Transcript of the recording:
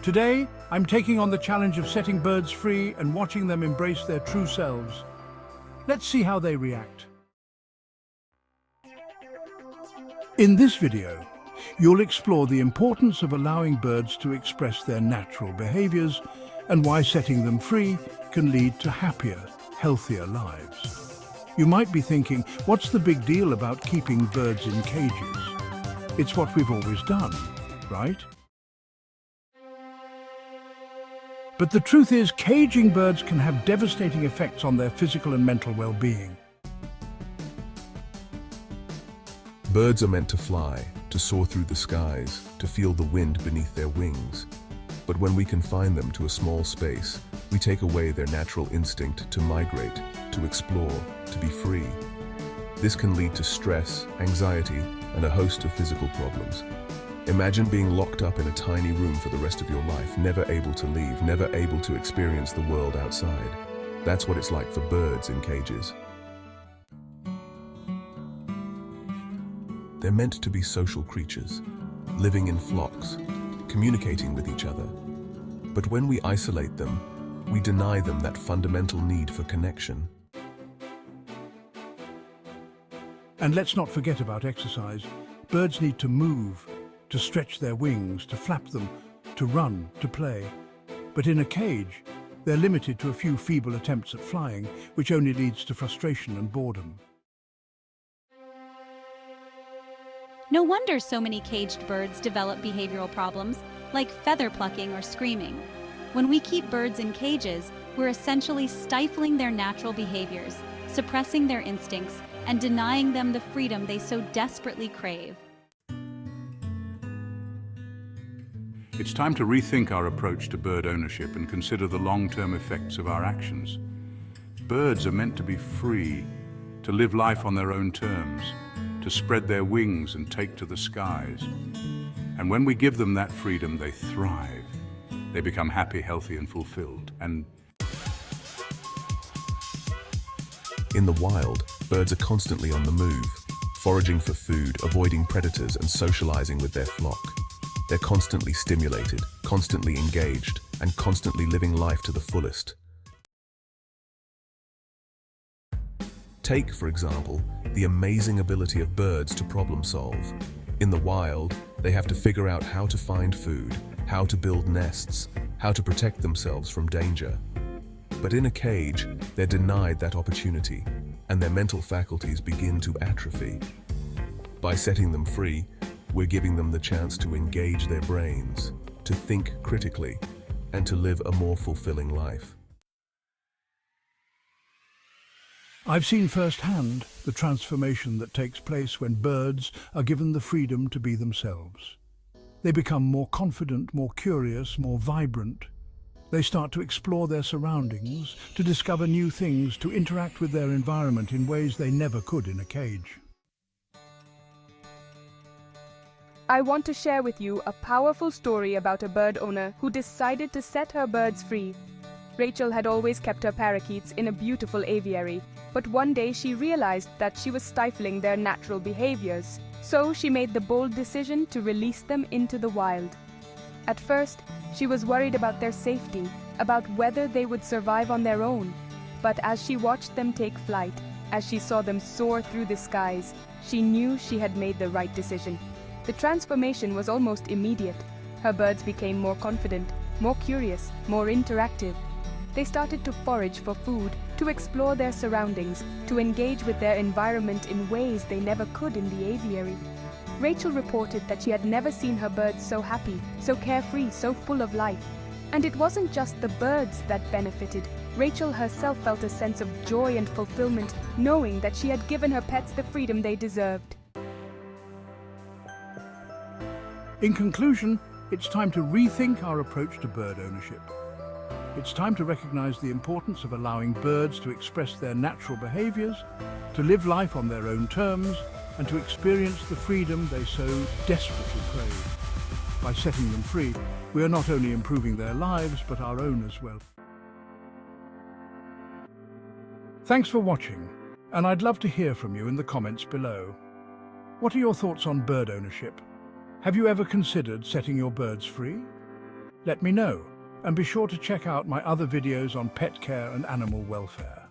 Today, I'm taking on the challenge of setting birds free and watching them embrace their true selves. Let's see how they react. In this video, you'll explore the importance of allowing birds to express their natural behaviors and why setting them free can lead to happier, healthier lives. You might be thinking, what's the big deal about keeping birds in cages? It's what we've always done, right? But the truth is, caging birds can have devastating effects on their physical and mental well-being. Birds are meant to fly, to soar through the skies, to feel the wind beneath their wings. But when we confine them to a small space, we take away their natural instinct to migrate, to explore, to be free. This can lead to stress, anxiety, and a host of physical problems. Imagine being locked up in a tiny room for the rest of your life, never able to leave, never able to experience the world outside. That's what it's like for birds in cages. They're meant to be social creatures, living in flocks, communicating with each other. But when we isolate them, we deny them that fundamental need for connection. And let's not forget about exercise. Birds need to move, to stretch their wings, to flap them, to run, to play. But in a cage, they're limited to a few feeble attempts at flying, which only leads to frustration and boredom. No wonder so many caged birds develop behavioral problems, like feather plucking or screaming. When we keep birds in cages, we're essentially stifling their natural behaviors, suppressing their instincts, and denying them the freedom they so desperately crave. It's time to rethink our approach to bird ownership and consider the long-term effects of our actions. Birds are meant to be free, to live life on their own terms, to spread their wings and take to the skies. And when we give them that freedom, they thrive. They become happy, healthy, and fulfilled. And in the wild, birds are constantly on the move, foraging for food, avoiding predators, and socializing with their flock. They're constantly stimulated, constantly engaged, and constantly living life to the fullest. Take, for example, the amazing ability of birds to problem solve. In the wild, they have to figure out how to find food, how to build nests, how to protect themselves from danger. But in a cage, they're denied that opportunity, and their mental faculties begin to atrophy. By setting them free, we're giving them the chance to engage their brains, to think critically, and to live a more fulfilling life. I've seen firsthand the transformation that takes place when birds are given the freedom to be themselves. They become more confident, more curious, more vibrant. They start to explore their surroundings, to discover new things, to interact with their environment in ways they never could in a cage. I want to share with you a powerful story about a bird owner who decided to set her birds free. Rachel had always kept her parakeets in a beautiful aviary, but one day she realized that she was stifling their natural behaviors. So she made the bold decision to release them into the wild. At first, she was worried about their safety, about whether they would survive on their own. But as she watched them take flight, as she saw them soar through the skies, she knew she had made the right decision. The transformation was almost immediate. Her birds became more confident, more curious, more interactive. They started to forage for food, to explore their surroundings, to engage with their environment in ways they never could in the aviary. Rachel reported that she had never seen her birds so happy, so carefree, so full of life. And it wasn't just the birds that benefited. Rachel herself felt a sense of joy and fulfillment, knowing that she had given her pets the freedom they deserved. In conclusion, it's time to rethink our approach to bird ownership. It's time to recognize the importance of allowing birds to express their natural behaviors, to live life on their own terms, and to experience the freedom they so desperately crave. By setting them free, we are not only improving their lives, but our own as well. Thanks for watching, and I'd love to hear from you in the comments below. What are your thoughts on bird ownership? Have you ever considered setting your birds free? Let me know, and be sure to check out my other videos on pet care and animal welfare.